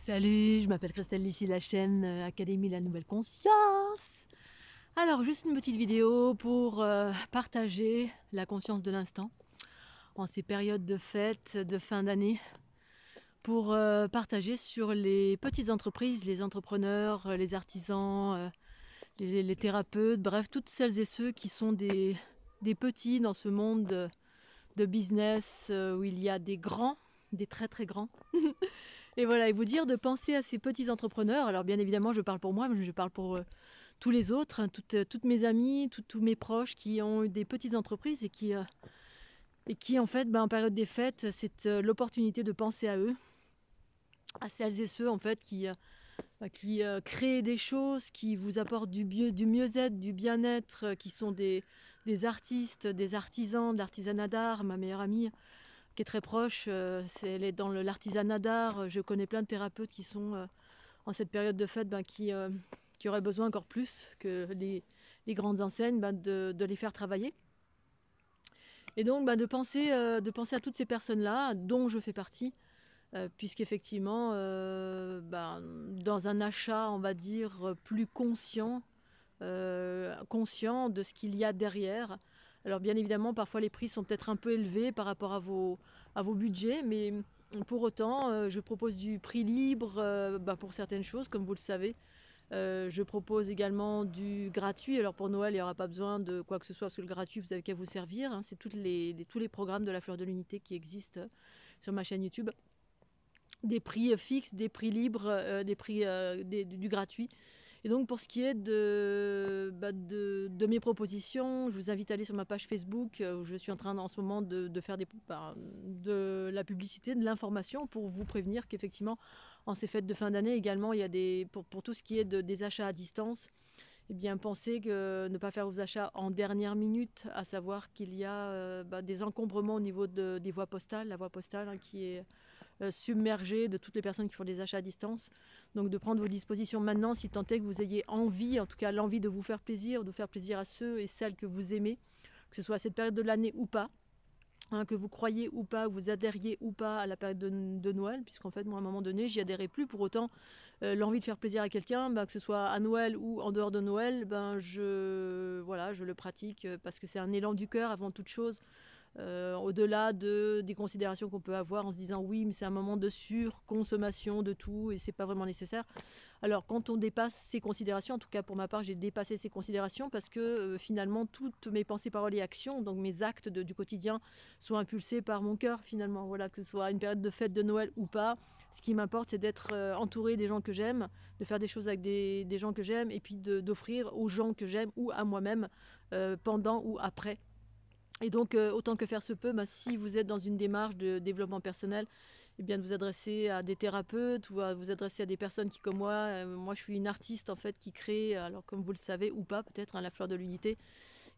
Salut, je m'appelle Christelle, ici la chaîne Académie La Nouvelle Conscience. Alors, juste une petite vidéo pour partager la conscience de l'instant en ces périodes de fêtes, de fin d'année, pour partager sur les petites entreprises, les entrepreneurs, les artisans, les thérapeutes, bref, toutes celles et ceux qui sont des petits dans ce monde de business où il y a des grands, des très très grands. Et voilà, et vous dire de penser à ces petits entrepreneurs. Alors bien évidemment, je parle pour moi, mais je parle pour tous les autres, hein, toutes mes amies, tous mes proches qui ont eu des petites entreprises et qui en fait, en période des fêtes, c'est l'opportunité de penser à eux, à celles et ceux en fait qui créent des choses, qui vous apportent du mieux-être, du bien-être, qui sont des artistes, des artisans, de l'artisanat d'art. Ma meilleure amie qui est très proche, elle est dans l'artisanat d'art. Je connais plein de thérapeutes qui sont en cette période de fête qui auraient besoin encore plus que les grandes enseignes de les faire travailler. Et donc de penser à toutes ces personnes-là, dont je fais partie, puisqu'effectivement, dans un achat, on va dire, plus conscient de ce qu'il y a derrière. Alors bien évidemment, parfois les prix sont peut-être un peu élevés par rapport à vos budgets, mais pour autant, je propose du prix libre pour certaines choses, comme vous le savez. Je propose également du gratuit. Alors pour Noël, il n'y aura pas besoin de quoi que ce soit, parce que le gratuit, vous avez qu'à vous servir, hein. C'est tous les programmes de la Fleur de l'Unité qui existent sur ma chaîne YouTube. Des prix fixes, des prix libres, des prix du gratuit. Et donc pour ce qui est de mes propositions, je vous invite à aller sur ma page Facebook où je suis en train en ce moment de faire de la publicité, de l'information pour vous prévenir qu'effectivement en ces fêtes de fin d'année également, il y a pour tout ce qui est des achats à distance, eh bien pensez que ne pas faire vos achats en dernière minute, à savoir qu'il y a des encombrements au niveau des voies postales, la voie postale qui est submergée de toutes les personnes qui font des achats à distance. Donc de prendre vos dispositions maintenant, si tant est que vous ayez envie, en tout cas l'envie de vous faire plaisir, de faire plaisir à ceux et celles que vous aimez, que ce soit à cette période de l'année ou pas. Que vous croyez ou pas, que vous adhériez ou pas à la période de Noël, puisqu'en fait, moi, à un moment donné, j'y adhérais plus. Pour autant, l'envie de faire plaisir à quelqu'un, que ce soit à Noël ou en dehors de Noël, je le pratique parce que c'est un élan du cœur avant toute chose. Au-delà des considérations qu'on peut avoir en se disant oui, mais c'est un moment de surconsommation de tout et c'est pas vraiment nécessaire. Alors quand on dépasse ces considérations, en tout cas pour ma part j'ai dépassé ces considérations parce que finalement toutes mes pensées, paroles et actions, donc mes actes du quotidien sont impulsés par mon cœur finalement. Voilà, que ce soit une période de fête de Noël ou pas, ce qui m'importe c'est d'être entouré des gens que j'aime, de faire des choses avec des gens que j'aime et puis d'offrir aux gens que j'aime ou à moi-même pendant ou après. Et donc, autant que faire se peut, si vous êtes dans une démarche de développement personnel, eh bien, de vous adresser à des thérapeutes ou à vous adresser à des personnes qui, comme moi je suis une artiste en fait qui crée, alors comme vous le savez ou pas, peut-être la Fleur de l'Unité,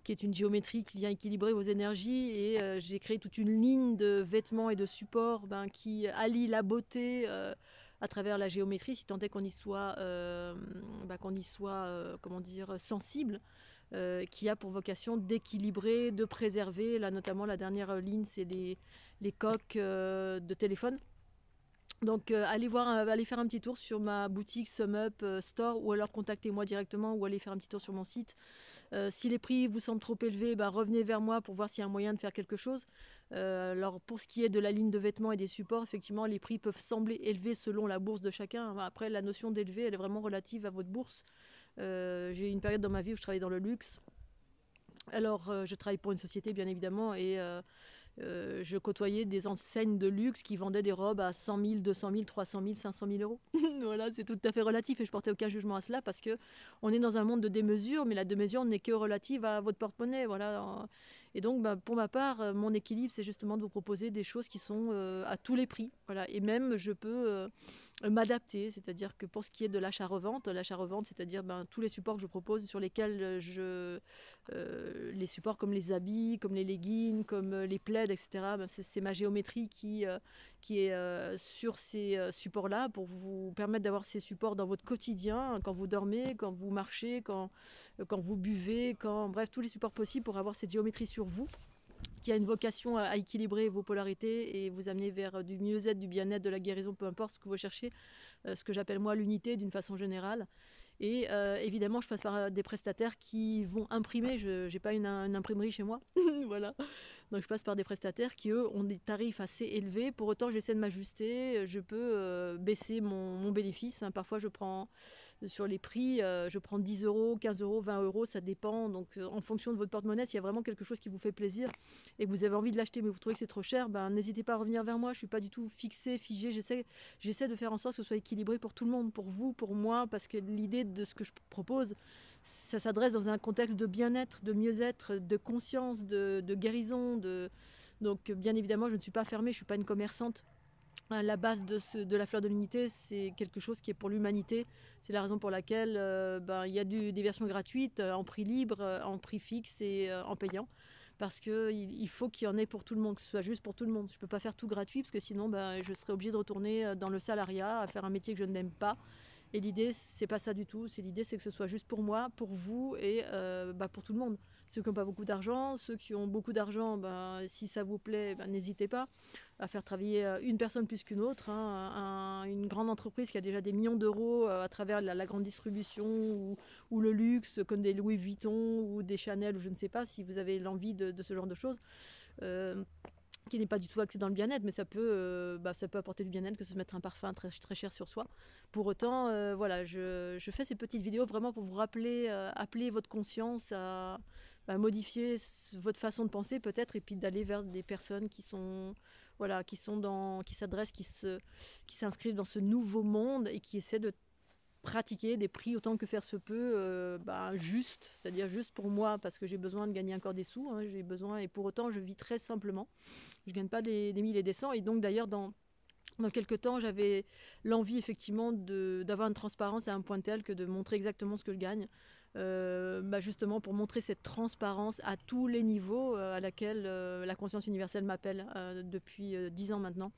qui est une géométrie qui vient équilibrer vos énergies. Et j'ai créé toute une ligne de vêtements et de supports qui allient la beauté à travers la géométrie, si tant est qu'on y soit, comment dire, sensible. Qui a pour vocation d'équilibrer, de préserver. Là, notamment, la dernière ligne, c'est les coques de téléphone. Donc allez faire un petit tour sur ma boutique SumUp Store ou alors contactez-moi directement ou allez faire un petit tour sur mon site. Si les prix vous semblent trop élevés, revenez vers moi pour voir s'il y a un moyen de faire quelque chose. Alors pour ce qui est de la ligne de vêtements et des supports, effectivement les prix peuvent sembler élevés selon la bourse de chacun. Après la notion d'élevé, elle est vraiment relative à votre bourse. J'ai eu une période dans ma vie où je travaillais dans le luxe. Alors, je travaille pour une société, bien évidemment, et je côtoyais des enseignes de luxe qui vendaient des robes à 100 000, 200 000, 300 000, 500 000 euros. Voilà, c'est tout à fait relatif et je portais aucun jugement à cela parce que on est dans un monde de démesure, mais la démesure n'est que relative à votre porte-monnaie. Voilà. Et donc, pour ma part, mon équilibre, c'est justement de vous proposer des choses qui sont à tous les prix. Voilà. Et même, je peux m'adapter, c'est-à-dire que pour ce qui est de l'achat-revente, c'est-à-dire tous les supports que je propose sur lesquels les supports comme les habits, comme les leggings, comme les plaids, etc. C'est ma géométrie qui est sur ces supports-là pour vous permettre d'avoir ces supports dans votre quotidien, quand vous dormez, quand vous marchez, quand vous buvez, bref, tous les supports possibles pour avoir cette géométrie sur vous qui a une vocation à équilibrer vos polarités et vous amener vers du mieux-être, du bien-être, de la guérison, peu importe ce que vous cherchez, ce que j'appelle moi l'unité d'une façon générale. Et évidemment, je passe par des prestataires qui vont imprimer. Je n'ai pas une imprimerie chez moi. Voilà. Donc je passe par des prestataires qui, eux, ont des tarifs assez élevés. Pour autant, j'essaie de m'ajuster. Je peux baisser mon bénéfice. Hein. Parfois, je prends sur les prix, je prends 10 euros, 15 euros, 20 euros, ça dépend. Donc en fonction de votre porte-monnaie, s'il y a vraiment quelque chose qui vous fait plaisir et que vous avez envie de l'acheter, mais vous trouvez que c'est trop cher, ben, n'hésitez pas à revenir vers moi. Je ne suis pas du tout fixée, figée. J'essaie de faire en sorte que ce soit équilibré pour tout le monde, pour vous, pour moi, parce que l'idée de ce que je propose, ça s'adresse dans un contexte de bien-être, de mieux-être, de conscience, de guérison. Donc bien évidemment, je ne suis pas fermée, je ne suis pas une commerçante. La base de la fleur de l'unité, c'est quelque chose qui est pour l'humanité. C'est la raison pour laquelle il y a des versions gratuites, en prix libre, en prix fixe et en payant. Parce qu'il faut qu'il y en ait pour tout le monde, que ce soit juste pour tout le monde. Je ne peux pas faire tout gratuit parce que sinon je serais obligée de retourner dans le salariat, à faire un métier que je n'aime pas. Et l'idée, c'est pas ça du tout. L'idée, c'est que ce soit juste pour moi, pour vous et pour tout le monde. Ceux qui n'ont pas beaucoup d'argent, ceux qui ont beaucoup d'argent, si ça vous plaît, n'hésitez pas à faire travailler une personne plus qu'une autre. Hein. Une grande entreprise qui a déjà des millions d'euros à travers la grande distribution ou le luxe, comme des Louis Vuitton ou des Chanel, ou je ne sais pas, si vous avez l'envie de ce genre de choses. Qui n'est pas du tout axé dans le bien-être, mais ça peut apporter du bien-être que se mettre un parfum très, très cher sur soi. Pour autant, je fais ces petites vidéos vraiment pour vous rappeler, appeler votre conscience à modifier votre façon de penser peut-être, et puis d'aller vers des personnes qui s'adressent, qui s'inscrivent dans ce nouveau monde et qui essaient de pratiquer des prix autant que faire se peut, juste, c'est-à-dire juste pour moi, parce que j'ai besoin de gagner encore des sous, hein, j'ai besoin, et pour autant je vis très simplement, je ne gagne pas des milliers et des cents, et donc d'ailleurs dans quelques temps, j'avais l'envie effectivement d'avoir une transparence à un point tel que de montrer exactement ce que je gagne, justement pour montrer cette transparence à tous les niveaux à laquelle la conscience universelle m'appelle depuis 10 ans maintenant,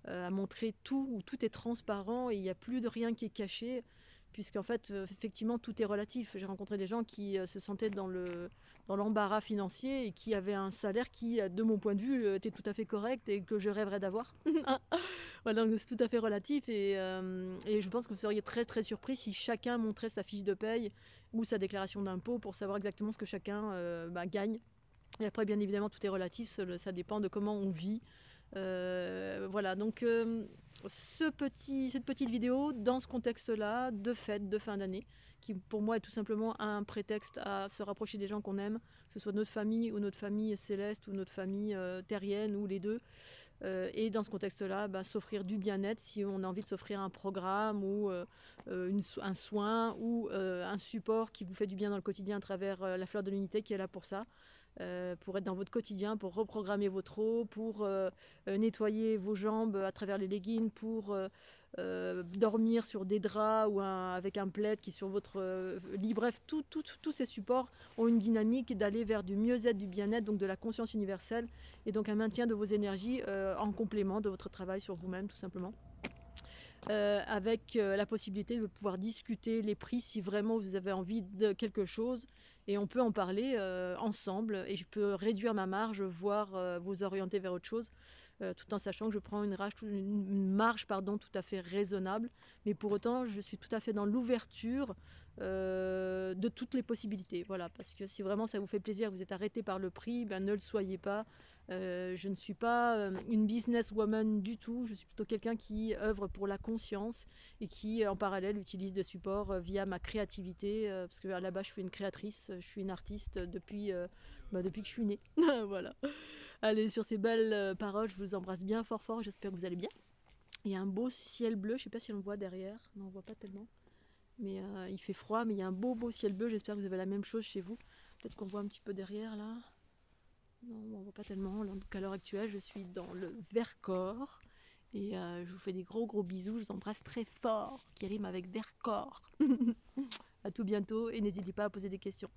à montrer tout, où tout est transparent et il n'y a plus de rien qui est caché, puisqu'en fait, effectivement, tout est relatif. J'ai rencontré des gens qui se sentaient dans l'embarras financier et qui avaient un salaire qui, de mon point de vue, était tout à fait correct et que je rêverais d'avoir. Voilà, donc c'est tout à fait relatif et je pense que vous seriez très très surpris si chacun montrait sa fiche de paye ou sa déclaration d'impôt pour savoir exactement ce que chacun gagne. Et après, bien évidemment, tout est relatif, ça dépend de comment on vit. Voilà, donc cette petite vidéo dans ce contexte-là de fête de fin d'année, qui pour moi est tout simplement un prétexte à se rapprocher des gens qu'on aime, que ce soit notre famille ou notre famille céleste ou notre famille terrienne ou les deux. Et dans ce contexte-là, s'offrir du bien-être si on a envie de s'offrir un programme ou un soin ou un support qui vous fait du bien dans le quotidien à travers la fleur de l'unité qui est là pour ça. Pour être dans votre quotidien, pour reprogrammer votre eau, pour nettoyer vos jambes à travers les leggings, pour dormir sur des draps ou avec un plaid qui est sur votre lit. Bref, tous ces supports ont une dynamique d'aller vers du mieux-être, du bien-être, donc de la conscience universelle et donc un maintien de vos énergies en complément de votre travail sur vous-même tout simplement. Avec la possibilité de pouvoir discuter les prix si vraiment vous avez envie de quelque chose et on peut en parler ensemble et je peux réduire ma marge, voire vous orienter vers autre chose tout en sachant que je prends une marge tout à fait raisonnable, mais pour autant je suis tout à fait dans l'ouverture de toutes les possibilités, voilà, parce que si vraiment ça vous fait plaisir, vous êtes arrêté par le prix, ne le soyez pas. Je ne suis pas une businesswoman du tout, je suis plutôt quelqu'un qui œuvre pour la conscience et qui en parallèle utilise des supports via ma créativité, parce que à la base je suis une créatrice, je suis une artiste depuis que je suis née. Voilà. Allez, sur ces belles paroles, je vous embrasse bien fort fort, j'espère que vous allez bien. Il y a un beau ciel bleu, je ne sais pas si on le voit derrière, non on ne voit pas tellement. Mais il fait froid, mais il y a un beau ciel bleu, j'espère que vous avez la même chose chez vous. Peut-être qu'on voit un petit peu derrière là. Non, on ne voit pas tellement. Donc à l'heure actuelle, je suis dans le Vercors. Et je vous fais des gros bisous, je vous embrasse très fort, qui rime avec Vercors. À tout bientôt et n'hésitez pas à poser des questions.